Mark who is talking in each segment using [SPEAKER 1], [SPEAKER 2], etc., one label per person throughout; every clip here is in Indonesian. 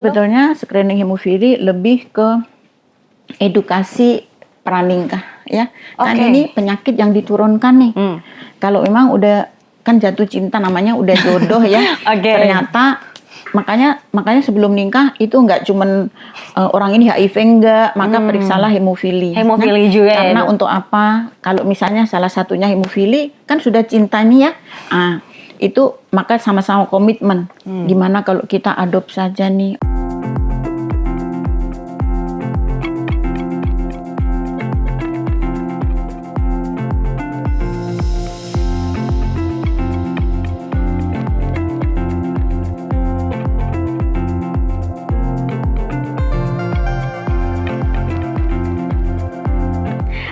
[SPEAKER 1] Sebetulnya screening hemofili lebih ke edukasi pranikah ya. Kan ini penyakit yang diturunkan nih. Kalau memang udah kan jatuh cinta namanya udah jodoh ya. Ternyata makanya sebelum nikah itu nggak cuman orang ini HIV enggak, maka periksalah hemofili.
[SPEAKER 2] Hemofili juga ya.
[SPEAKER 1] Karena untuk apa? Kalau misalnya salah satunya hemofili kan sudah cinta nih ya. Itu maka sama-sama komitmen. Gimana kalau kita adopt saja nih?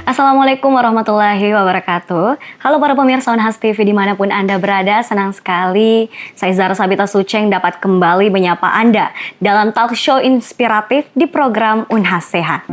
[SPEAKER 2] Assalamualaikum warahmatullahi wabarakatuh. Halo para pemirsa Unhas TV dimanapun Anda berada, senang sekali saya Zara Sabita Suceng dapat kembali menyapa Anda dalam talk show inspiratif di program Unhas Sehat.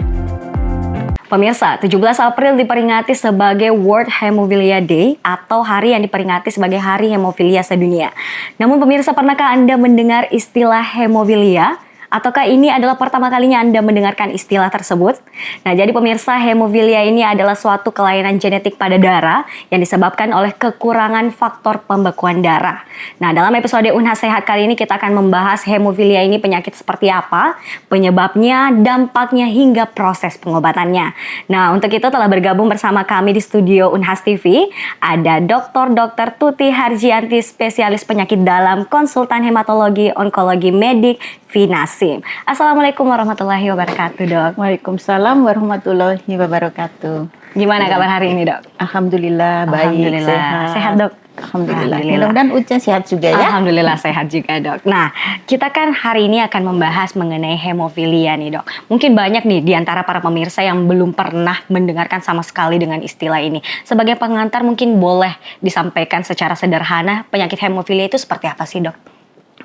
[SPEAKER 2] Pemirsa, 17 April diperingati sebagai World Hemophilia Day atau hari yang diperingati sebagai Hari Hemofilia Sedunia. Namun pemirsa, pernahkah Anda mendengar istilah hemofilia? Ataukah ini adalah pertama kalinya Anda mendengarkan istilah tersebut? Nah, jadi pemirsa, hemofilia ini adalah suatu kelainan genetik pada darah yang disebabkan oleh kekurangan faktor pembekuan darah. Nah, dalam episode Unhas Sehat kali ini kita akan membahas hemofilia ini penyakit seperti apa, penyebabnya, dampaknya, hingga proses pengobatannya. Nah, untuk itu telah bergabung bersama kami di studio Unhas TV, ada Dr. Tuti Harjianti, spesialis penyakit dalam, konsultan hematologi, onkologi medik, Vinasim. Assalamualaikum warahmatullahi wabarakatuh, Dok.
[SPEAKER 1] Waalaikumsalam warahmatullahi wabarakatuh.
[SPEAKER 2] Gimana kabar hari ini, Dok?
[SPEAKER 1] Alhamdulillah baik.
[SPEAKER 2] Alhamdulillah. Sehat, Dok?
[SPEAKER 1] Alhamdulillah. Mudah-mudahan Uca sehat juga ya.
[SPEAKER 2] Alhamdulillah sehat juga, Dok. Nah, kita kan hari ini akan membahas mengenai hemofilia nih, Dok. Mungkin banyak nih di antara para pemirsa yang belum pernah mendengarkan sama sekali dengan istilah ini. Sebagai pengantar mungkin boleh disampaikan secara sederhana penyakit hemofilia itu seperti apa sih, Dok?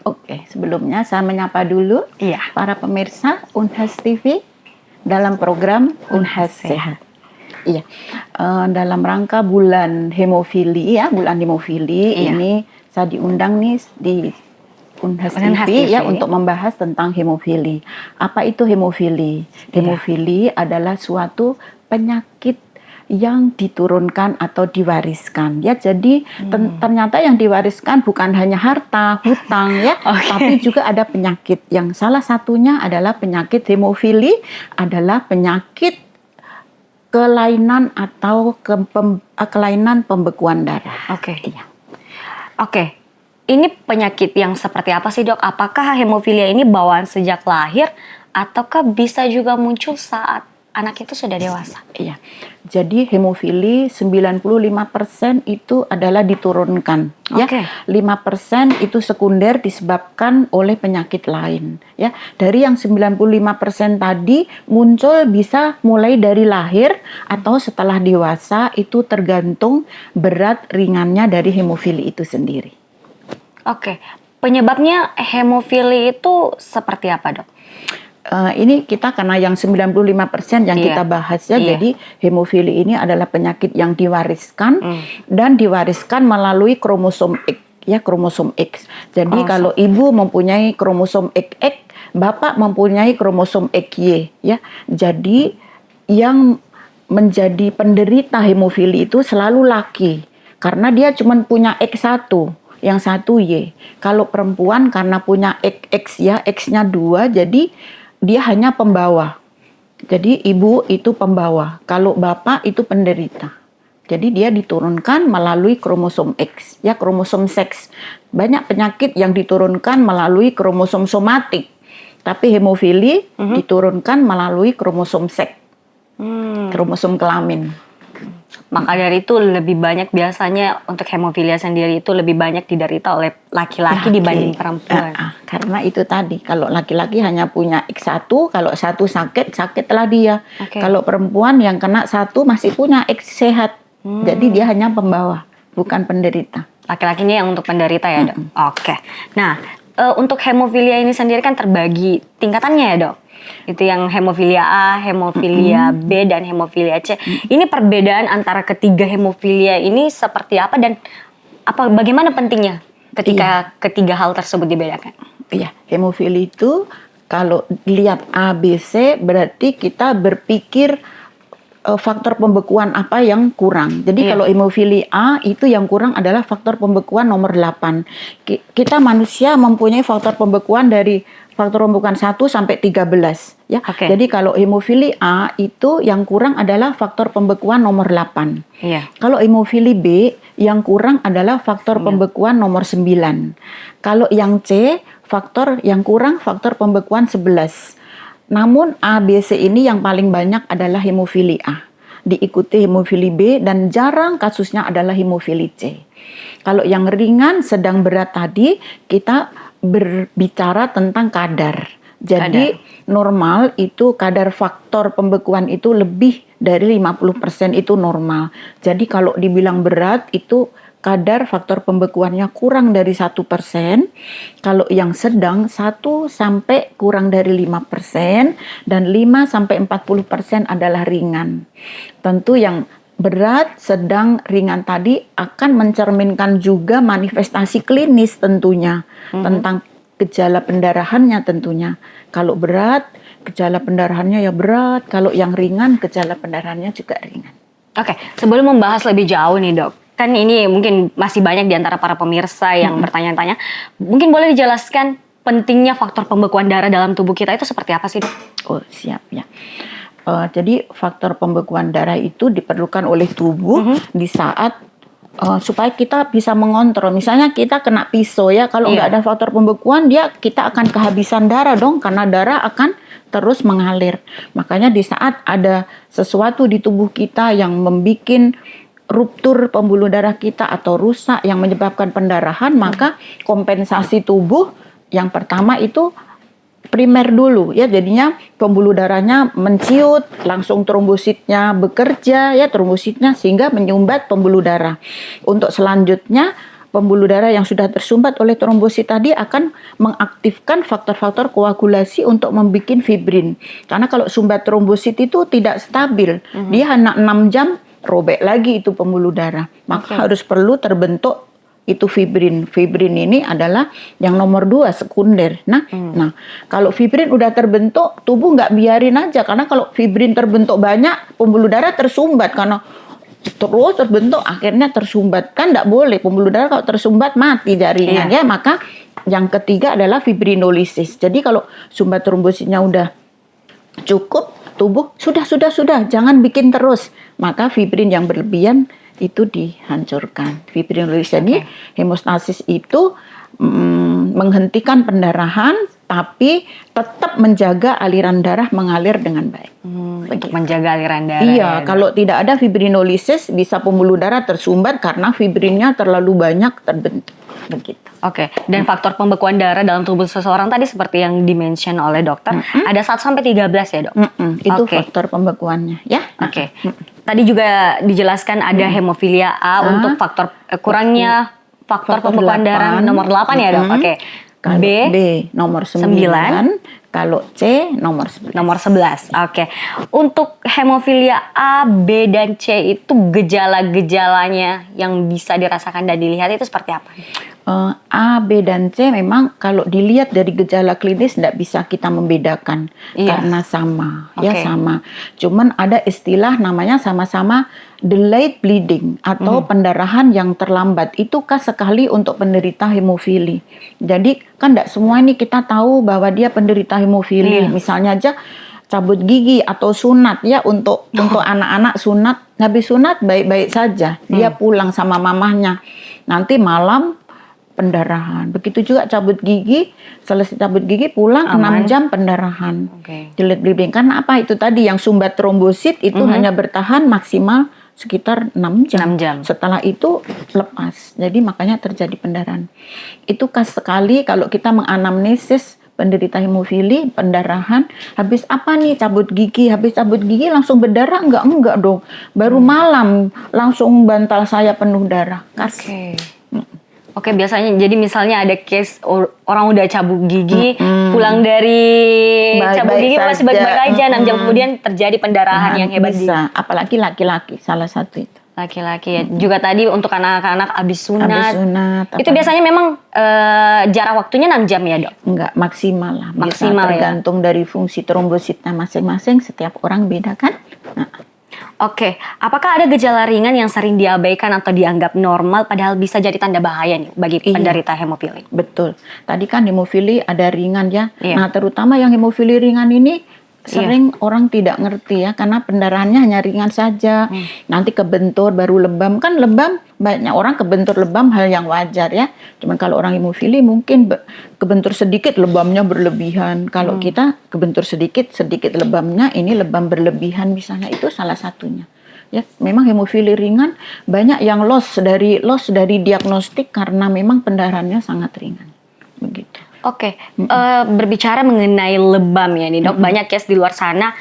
[SPEAKER 1] Oke, sebelumnya saya menyapa dulu para pemirsa Unhas TV dalam program Unhas Sehat. Iya, dalam rangka bulan hemofili ya, ini saya diundang nih di Unhas TV ya untuk membahas tentang hemofili. Apa itu hemofili? Hemofili adalah suatu penyakit yang diturunkan atau diwariskan ya. Jadi ternyata yang diwariskan bukan hanya harta, hutang ya, tapi juga ada penyakit yang salah satunya adalah penyakit hemofili, adalah penyakit kelainan atau kelainan pembekuan darah.
[SPEAKER 2] Oke. Ini penyakit yang seperti apa sih, Dok? Apakah hemofilia ini bawaan sejak lahir ataukah bisa juga muncul saat anak itu sudah dewasa?
[SPEAKER 1] Iya. Jadi hemofili 95% itu adalah diturunkan ya. 5% itu sekunder disebabkan oleh penyakit lain ya. Dari yang 95% tadi muncul bisa mulai dari lahir atau setelah dewasa, itu tergantung berat ringannya dari hemofili itu sendiri.
[SPEAKER 2] Penyebabnya hemofili itu seperti apa, Dok?
[SPEAKER 1] Ini kita karena yang 95% yang kita bahas ya, jadi hemofili ini adalah penyakit yang diwariskan dan diwariskan melalui kromosom X ya, kromosom X. Jadi kalau ibu mempunyai kromosom XX, bapak mempunyai kromosom XY ya. Jadi yang menjadi penderita hemofili itu selalu laki karena dia cuma punya X1. Yang satu Y. Kalau perempuan karena punya XX ya, X-nya 2, jadi dia hanya pembawa. Jadi ibu itu pembawa. Kalau bapak itu penderita. Jadi dia diturunkan melalui kromosom X, ya, kromosom seks. Banyak penyakit yang diturunkan melalui kromosom somatik. Tapi hemofili diturunkan melalui kromosom seks. Kromosom kelamin.
[SPEAKER 2] Maka dari itu lebih banyak biasanya untuk hemofilia sendiri itu lebih banyak diderita oleh laki-laki dibanding perempuan.
[SPEAKER 1] Karena itu tadi, kalau laki-laki hanya punya X1, kalau satu sakitlah dia. Kalau perempuan yang kena satu masih punya X sehat. Jadi dia hanya pembawa, bukan penderita.
[SPEAKER 2] Laki-lakinya yang untuk penderita ya, Dok? Nah, untuk hemofilia ini sendiri kan terbagi tingkatannya ya, Dok? Itu yang hemofilia A, hemofilia B, dan hemofilia C. Ini perbedaan antara ketiga hemofilia ini seperti apa dan bagaimana pentingnya ketika ketiga hal tersebut dibedakan?
[SPEAKER 1] Iya, hemofili itu kalau lihat A, B, C berarti kita berpikir faktor pembekuan apa yang kurang. Jadi kalau hemofili A itu yang kurang adalah faktor pembekuan nomor 8. Kita manusia mempunyai faktor pembekuan dari faktor pembekuan 1 sampai 13 ya. Jadi kalau hemofili A itu yang kurang adalah faktor pembekuan nomor 8. Kalau hemofili B yang kurang adalah faktor pembekuan nomor 9. Kalau yang C faktor yang kurang faktor pembekuan 11. Namun A, B, C ini yang paling banyak adalah hemofili A. Diikuti hemofili B dan jarang kasusnya adalah hemofili C. Kalau yang ringan, sedang, berat tadi kita berbicara tentang kadar. Jadi normal itu kadar faktor pembekuan itu lebih dari 50% itu normal. Jadi kalau dibilang berat itu kadar faktor pembekuannya kurang dari 1%, kalau yang sedang 1 sampai kurang dari 5%, dan 5 sampai 40% adalah ringan. Tentu yang berat, sedang, ringan tadi akan mencerminkan juga manifestasi klinis tentunya, tentang gejala pendarahannya tentunya. Kalau berat, gejala pendarahannya ya berat, kalau yang ringan, gejala pendarahannya juga ringan.
[SPEAKER 2] Oke, sebelum membahas lebih jauh nih dok, kan ini mungkin masih banyak di antara para pemirsa yang bertanya-tanya. Mungkin boleh dijelaskan pentingnya faktor pembekuan darah dalam tubuh kita itu seperti apa sih dok?
[SPEAKER 1] Oh siap ya. Jadi faktor pembekuan darah itu diperlukan oleh tubuh di saat supaya kita bisa mengontrol. Misalnya kita kena pisau ya, kalau nggak ada faktor pembekuan kita akan kehabisan darah dong, karena darah akan terus mengalir. Makanya di saat ada sesuatu di tubuh kita yang membuat ruptur pembuluh darah kita atau rusak yang menyebabkan pendarahan, maka kompensasi tubuh yang pertama itu primer dulu ya, jadinya pembuluh darahnya menciut, langsung trombositnya bekerja ya, trombositnya sehingga menyumbat pembuluh darah. Untuk selanjutnya pembuluh darah yang sudah tersumbat oleh trombosit tadi akan mengaktifkan faktor-faktor koagulasi untuk membuat fibrin. Karena kalau sumbat trombosit itu tidak stabil, dia hanya 6 jam robek lagi itu pembuluh darah. Maka harus perlu terbentuk itu fibrin. Fibrin ini adalah yang nomor 2 sekunder. Nah, kalau fibrin udah terbentuk, tubuh nggak biarin aja, karena kalau fibrin terbentuk banyak, pembuluh darah tersumbat karena terus terbentuk, akhirnya tersumbat. Kan nggak boleh, pembuluh darah kalau tersumbat mati jaringan ya. Maka yang ketiga adalah fibrinolisis. Jadi kalau sumbat trombositnya udah cukup, tubuh sudah, jangan bikin terus. Maka fibrin yang berlebihan itu dihancurkan. Fibrinolisis. Jadi hemostasis itu menghentikan pendarahan, tapi tetap menjaga aliran darah mengalir dengan baik.
[SPEAKER 2] Untuk menjaga aliran darah.
[SPEAKER 1] Iya, kalau tidak ada fibrinolisis bisa pembuluh darah tersumbat karena fibrinnya terlalu banyak terbentuk. Begitu.
[SPEAKER 2] Oke, dan faktor pembekuan darah dalam tubuh seseorang tadi seperti yang dimention oleh dokter, ada 1 sampai 13 ya dok?
[SPEAKER 1] Itu faktor pembekuannya ya.
[SPEAKER 2] Oke. Tadi juga dijelaskan ada hemofilia A untuk faktor kurangnya faktor pembekuan darah nomor 8 ya dok? Oke.
[SPEAKER 1] Kalau B nomor 9, kalau C nomor 11.
[SPEAKER 2] Nomor 11, oke. Untuk hemofilia A, B, dan C itu gejala-gejalanya yang bisa dirasakan dan dilihat itu seperti apa?
[SPEAKER 1] A, B, dan C memang kalau dilihat dari gejala klinis tidak bisa kita membedakan karena sama, ya sama. Cuman ada istilah namanya sama-sama delayed bleeding atau pendarahan yang terlambat. Itu khas sekali untuk penderita hemofili. Jadi kan tidak semua ini kita tahu bahwa dia penderita hemofili. Misalnya aja cabut gigi atau sunat ya, untuk anak-anak sunat, habis sunat baik-baik saja, dia pulang sama mamahnya. Nanti malam pendarahan. Begitu juga cabut gigi, selesai cabut gigi pulang 6 jam pendarahan. Delayed bleeding. Karena apa? Itu tadi yang sumbat trombosit itu hanya bertahan maksimal sekitar 6 jam. Setelah itu lepas. Jadi makanya terjadi pendarahan. Itu khas sekali kalau kita menganamnesis penderita hemofili, pendarahan. Habis apa nih? Cabut gigi. Habis cabut gigi langsung berdarah? Enggak dong. Baru malam langsung bantal saya penuh darah. Oke,
[SPEAKER 2] biasanya jadi misalnya ada case orang udah cabut gigi, pulang dari cabut gigi masih baik-baik aja, 6 jam kemudian terjadi pendarahan yang hebat.
[SPEAKER 1] Bisa, apalagi laki-laki salah satu itu.
[SPEAKER 2] Laki-laki ya. Juga tadi untuk anak-anak habis sunat.
[SPEAKER 1] Habis sunat.
[SPEAKER 2] Itu biasanya memang jarak waktunya 6 jam ya, Dok?
[SPEAKER 1] Enggak, maksimal lah. Bisa
[SPEAKER 2] Maksimal ya?
[SPEAKER 1] tergantung dari fungsi trombositnya masing-masing. Setiap orang beda kan. Nah,
[SPEAKER 2] Oke, apakah ada gejala ringan yang sering diabaikan atau dianggap normal padahal bisa jadi tanda bahaya nih bagi penderita hemofili?
[SPEAKER 1] betul. Tadi kan hemofili ada ringan ya.
[SPEAKER 2] Iya.
[SPEAKER 1] Nah, terutama yang hemofili ringan ini sering orang tidak ngerti ya, karena pendarahannya hanya ringan saja. Nanti kebentur baru lebam. Kan lebam, banyak orang kebentur lebam hal yang wajar ya. Cuman kalau orang hemofili mungkin kebentur sedikit lebamnya berlebihan. Kalau kita kebentur sedikit lebamnya ini lebam berlebihan misalnya, itu salah satunya. Ya, memang hemofili ringan banyak yang loss dari diagnostik karena memang pendarahannya sangat ringan. Begitu.
[SPEAKER 2] Oke, berbicara mengenai lebam ya nih, Dok. Banyak case di luar sana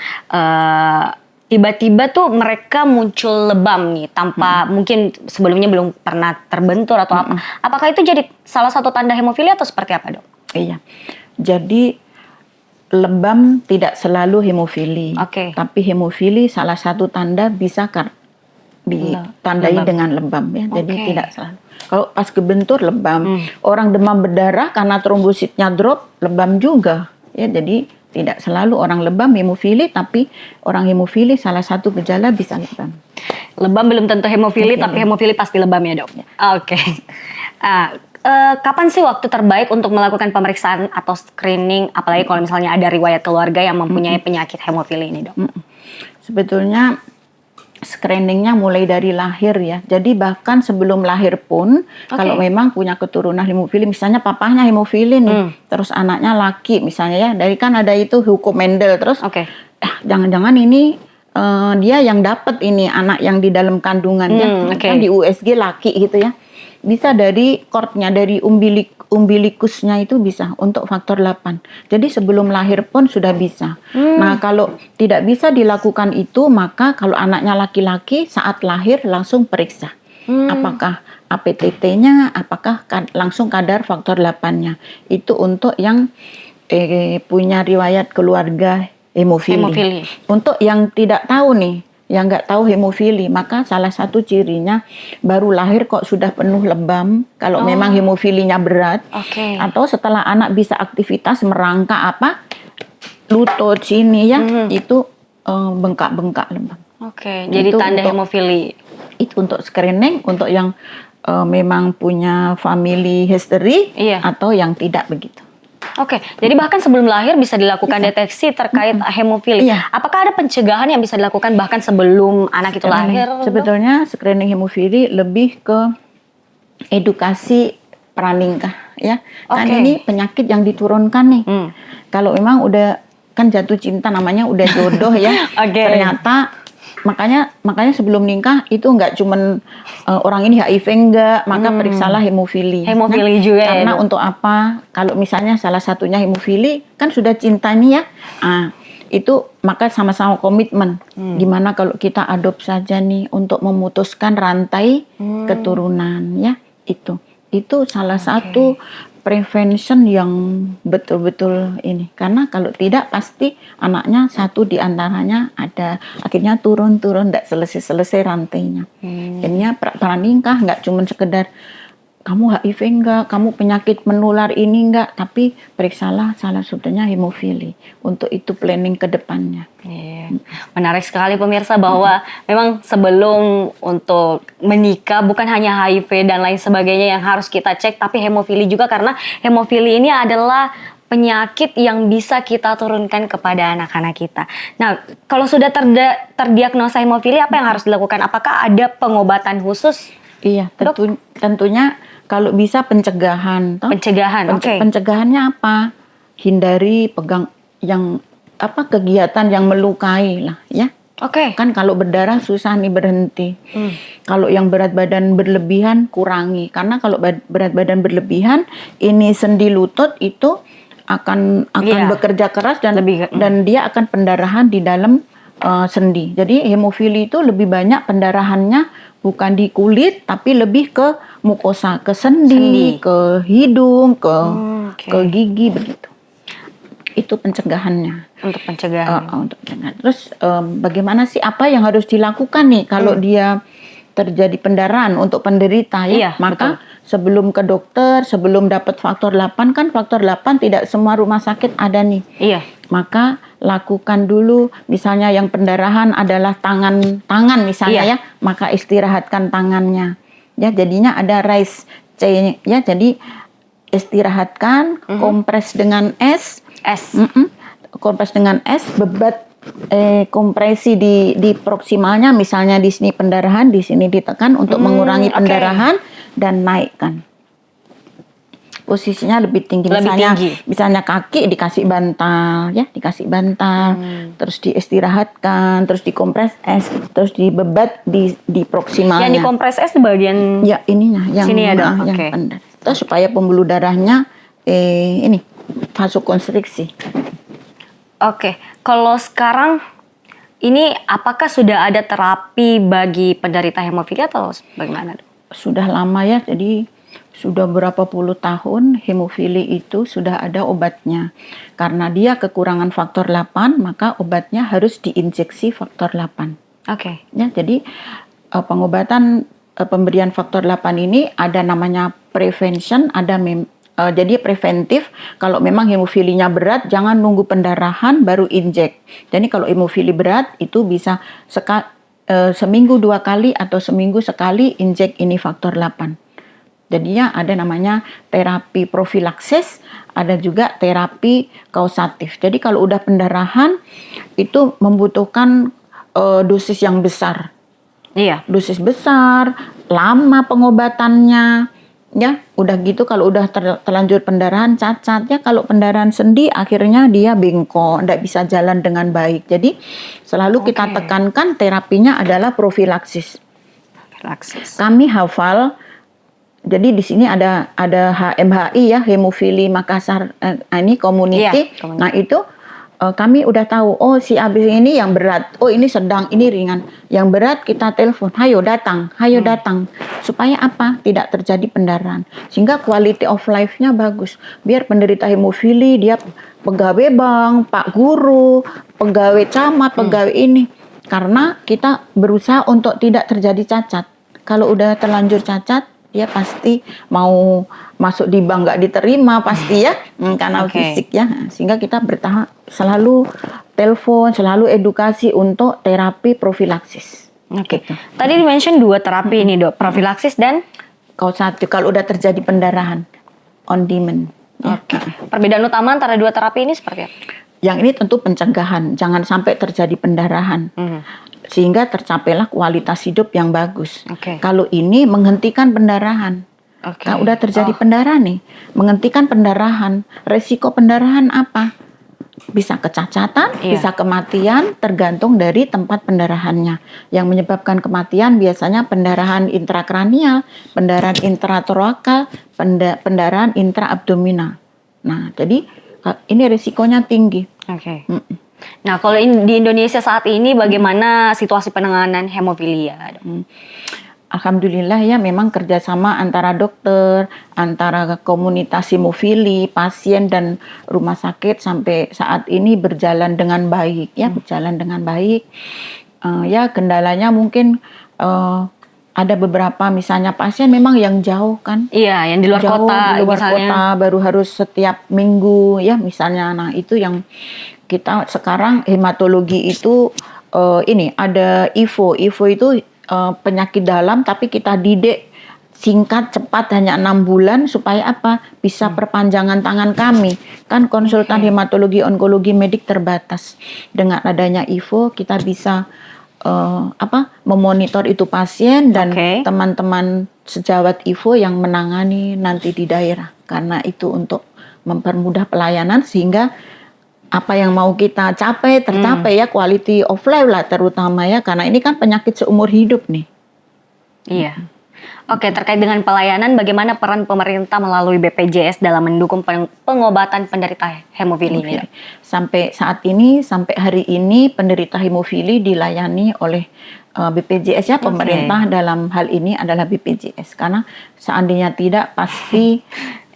[SPEAKER 2] tiba-tiba tuh mereka muncul lebam nih tanpa mungkin sebelumnya belum pernah terbentur atau apa. Apakah itu jadi salah satu tanda hemofili atau seperti apa, Dok?
[SPEAKER 1] Iya. Jadi lebam tidak selalu hemofili.
[SPEAKER 2] Oke.
[SPEAKER 1] Tapi hemofili salah satu tanda bisa ditandai
[SPEAKER 2] Lebam.
[SPEAKER 1] dengan lebam ya. Jadi
[SPEAKER 2] Oke.
[SPEAKER 1] tidak selalu. Kalau pas kebentur lebam, orang demam berdarah karena trombositnya drop, lebam juga. Ya, jadi tidak selalu orang lebam hemofili, tapi orang hemofili salah satu gejala bisa lebam.
[SPEAKER 2] Lebam belum tentu hemofili, tapi hemofili pasti lebam ya, Dok? Oke. Kapan sih waktu terbaik untuk melakukan pemeriksaan atau screening, apalagi kalau misalnya ada riwayat keluarga yang mempunyai penyakit hemofili ini, Dok?
[SPEAKER 1] Sebetulnya screeningnya mulai dari lahir ya. Jadi bahkan sebelum lahir pun, kalau memang punya keturunan hemofili, misalnya papahnya hemofili nih, terus anaknya laki misalnya ya, dari kan ada itu hukum Mendel, terus jangan-jangan ini dia yang dapat ini anak yang di dalam kandungannya, kan di USG laki gitu ya. Bisa dari kortnya, dari umbilikusnya itu bisa untuk faktor 8. Jadi sebelum lahir pun sudah bisa. Nah, kalau tidak bisa dilakukan itu, maka kalau anaknya laki-laki saat lahir langsung periksa. Apakah APTT-nya, apakah langsung kadar faktor 8-nya. Itu untuk yang punya riwayat keluarga hemofili. Untuk yang tidak tahu nih, yang nggak tahu hemofili, maka salah satu cirinya baru lahir kok sudah penuh lebam, kalau memang hemofilinya berat, atau setelah anak bisa aktivitas merangkak lutut sini ya, itu bengkak-bengkak lebam.
[SPEAKER 2] Jadi tanda hemofili.
[SPEAKER 1] Itu untuk screening, untuk yang memang punya family history, atau yang tidak begitu.
[SPEAKER 2] Jadi bahkan sebelum lahir bisa dilakukan deteksi terkait hemofili. Apakah ada pencegahan yang bisa dilakukan bahkan sebelum anak itu lahir?
[SPEAKER 1] Sebetulnya screening hemofili lebih ke edukasi pranikah ya. Kan ini penyakit yang diturunkan nih. Kalau memang udah kan jatuh cinta namanya udah jodoh ya. Ternyata makanya sebelum nikah itu nggak cuman orang ini HIV enggak, maka periksalah hemofili.
[SPEAKER 2] Hemofili juga ya.
[SPEAKER 1] Karena untuk apa? Kalau misalnya salah satunya hemofili, kan sudah cinta nih ya. Itu maka sama-sama komitmen. Gimana kalau kita adopt saja nih untuk memutuskan rantai keturunan ya. Itu salah satu prevention yang betul-betul ini, karena kalau tidak pasti anaknya satu di antaranya ada akhirnya turun tidak selesai rantainya. Jadinya pranikah nggak cuma sekedar kamu HIV enggak, kamu penyakit menular ini enggak, tapi periksalah salah satunya hemofili. Untuk itu planning ke depannya.
[SPEAKER 2] Menarik sekali pemirsa bahwa memang sebelum untuk menikah bukan hanya HIV dan lain sebagainya yang harus kita cek, tapi hemofili juga, karena hemofili ini adalah penyakit yang bisa kita turunkan kepada anak-anak kita. Nah, kalau sudah terdiagnosa hemofili, apa yang harus dilakukan? Apakah ada pengobatan khusus?
[SPEAKER 1] Iya, tentunya kalau bisa pencegahan. Pencegahannya apa? Hindari pegang yang kegiatan yang melukai lah ya. Kan kalau berdarah susah nih berhenti. Kalau yang berat badan berlebihan kurangi, karena kalau berat badan berlebihan ini sendi lutut itu akan bekerja keras dan dia akan pendarahan di dalam sendi. Jadi hemofili itu lebih banyak pendarahannya bukan di kulit, tapi lebih ke mukosa, ke sendi. Ke hidung, ke gigi begitu. Itu pencegahannya.
[SPEAKER 2] Untuk pencegahan.
[SPEAKER 1] Terus bagaimana sih, apa yang harus dilakukan nih kalau dia terjadi pendarahan untuk penderita
[SPEAKER 2] Iya,
[SPEAKER 1] maka sebelum ke dokter, sebelum dapat faktor 8 kan faktor 8 tidak semua rumah sakit ada nih.
[SPEAKER 2] Iya.
[SPEAKER 1] Maka lakukan dulu misalnya yang pendarahan adalah tangan misalnya maka istirahatkan tangannya. Ya, jadinya ada RICE C ya. Jadi istirahatkan, kompres dengan es. Kompres dengan es, bebat kompresi di proksimalnya, misalnya di sini pendarahan, di sini ditekan untuk mengurangi pendarahan dan naikkan. Posisinya lebih tinggi, misalnya kaki dikasih bantal, ya dikasih bantal, terus diistirahatkan, terus dikompres es, terus dibebat di proksimalnya.
[SPEAKER 2] Yang dikompres es di bagian
[SPEAKER 1] ya ininya, yang
[SPEAKER 2] sini ada,
[SPEAKER 1] yang pendar. Terus supaya pembuluh darahnya ini vasokonstriksi.
[SPEAKER 2] Oke, kalau sekarang ini apakah sudah ada terapi bagi penderita hemofilia atau bagaimana?
[SPEAKER 1] Sudah lama ya, jadi sudah berapa puluh tahun hemofili itu sudah ada obatnya. Karena dia kekurangan faktor 8, maka obatnya harus diinjeksi faktor 8.
[SPEAKER 2] Oke.
[SPEAKER 1] Ya, jadi pengobatan pemberian faktor 8 ini ada namanya prevention, jadi preventif. Kalau memang hemofilinya berat, jangan nunggu pendarahan baru injek. Jadi kalau hemofili berat itu bisa seminggu 2 kali atau seminggu sekali injek ini faktor 8. Jadinya ada namanya terapi profilaksis, ada juga terapi kausatif. Jadi kalau udah pendarahan itu membutuhkan dosis yang besar.
[SPEAKER 2] Iya.
[SPEAKER 1] Dosis besar, lama pengobatannya. Ya, udah gitu kalau udah terlanjur pendarahan cacat ya, kalau pendarahan sendi akhirnya dia bengkok, tidak bisa jalan dengan baik. Jadi selalu kita tekankan terapinya adalah profilaksis. Kami hafal. Jadi di sini ada HMHI ya, Hemofili Makassar ini community.
[SPEAKER 2] Iya,
[SPEAKER 1] Nah itu kami udah tahu, oh si ABC ini yang berat, oh ini sedang, ini ringan. Yang berat kita telepon, hayo datang. Supaya apa? Tidak terjadi pendarahan. Sehingga quality of life-nya bagus. Biar penderita hemofili dia pegawai bank, pak guru, pegawai camat, pegawai ini. Karena kita berusaha untuk tidak terjadi cacat. Kalau udah terlanjur cacat, dia pasti mau masuk di bank nggak diterima pasti ya, karena fisik ya. Sehingga kita bertahap selalu telepon, selalu edukasi untuk terapi profilaksis.
[SPEAKER 2] Gitu. Tadi di-mention 2 terapi ini dok, profilaksis dan
[SPEAKER 1] kausatif kalau udah terjadi pendarahan on demand.
[SPEAKER 2] Perbedaan utama antara 2 terapi ini seperti apa?
[SPEAKER 1] Yang ini tentu pencegahan, jangan sampai terjadi pendarahan. Sehingga tercapailah kualitas hidup yang bagus. Kalau ini menghentikan pendarahan. Nah, udah terjadi pendarahan nih, menghentikan pendarahan. Resiko pendarahan apa? Bisa kecacatan, bisa kematian, tergantung dari tempat pendarahannya. Yang menyebabkan kematian biasanya pendarahan intrakranial, pendarahan intratorakal, pendarahan intraabdominal. Nah, jadi ini resikonya tinggi.
[SPEAKER 2] Nah, kalau di Indonesia saat ini bagaimana situasi penanganan hemofilia?
[SPEAKER 1] Alhamdulillah ya, memang kerjasama antara dokter, antara komunitas hemofili, pasien dan rumah sakit sampai saat ini berjalan dengan baik ya, berjalan dengan baik. Ya kendalanya mungkin ada beberapa misalnya pasien memang yang jauh kan.
[SPEAKER 2] Iya, yang di luar kota.
[SPEAKER 1] Di luar kota baru harus setiap minggu ya misalnya. Nah itu yang kita sekarang hematologi itu ini ada IVO. IVO itu penyakit dalam tapi kita didik singkat, cepat, hanya 6 bulan supaya apa? Bisa perpanjangan tangan kami. Kan konsultan hematologi onkologi medik terbatas. Dengan adanya IVO kita bisa memonitor itu pasien dan teman-teman sejawat IVO yang menangani nanti di daerah. Karena itu untuk mempermudah pelayanan sehingga apa yang mau kita capai tercapai ya, quality of life lah terutama ya, karena ini kan penyakit seumur hidup nih.
[SPEAKER 2] Iya. Oke, terkait dengan pelayanan, bagaimana peran pemerintah melalui BPJS dalam mendukung pengobatan penderita hemofili ini?
[SPEAKER 1] Sampai saat ini, sampai hari ini penderita hemofili dilayani oleh BPJS ya, pemerintah dalam hal ini adalah BPJS. Karena seandainya tidak pasti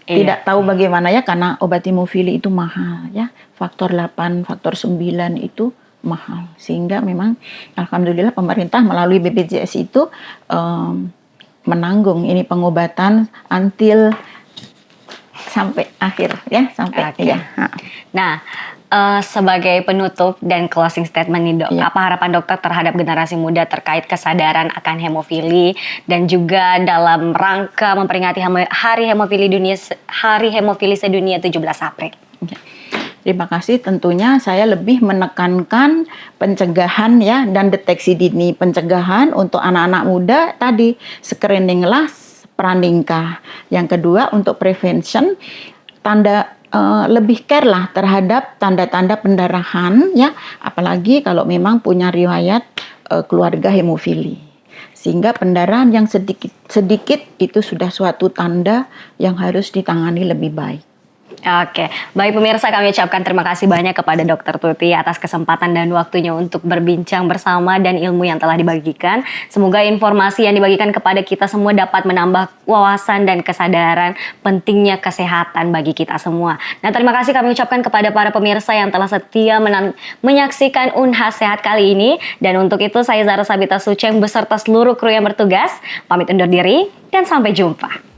[SPEAKER 1] tidak tahu bagaimana ya, karena obat hemofili itu mahal ya. Faktor 8, faktor 9 itu mahal. Sehingga memang alhamdulillah pemerintah melalui BPJS itu menanggung ini pengobatan until sampai akhir ya, sampai ya.
[SPEAKER 2] Nah, sebagai penutup dan closing statement nih dok, apa harapan dokter terhadap generasi muda terkait kesadaran akan hemofili dan juga dalam rangka memperingati Hari Hemofili Sedunia 17 April?
[SPEAKER 1] Terima kasih. Tentunya saya lebih menekankan pencegahan ya dan deteksi dini. Pencegahan untuk anak-anak muda tadi screeninglah pranikah. Yang kedua untuk prevention lebih care lah terhadap tanda-tanda pendarahan ya, apalagi kalau memang punya riwayat keluarga hemofili. Sehingga pendarahan yang sedikit itu sudah suatu tanda yang harus ditangani lebih baik.
[SPEAKER 2] Oke, baik pemirsa, kami ucapkan terima kasih banyak kepada Dr. Tuti atas kesempatan dan waktunya untuk berbincang bersama dan ilmu yang telah dibagikan. Semoga informasi yang dibagikan kepada kita semua dapat menambah wawasan dan kesadaran pentingnya kesehatan bagi kita semua. Nah, terima kasih kami ucapkan kepada para pemirsa yang telah setia menyaksikan Unhas Sehat kali ini. Dan untuk itu saya Zara Sabita Sucheng beserta seluruh kru yang bertugas pamit undur diri dan sampai jumpa.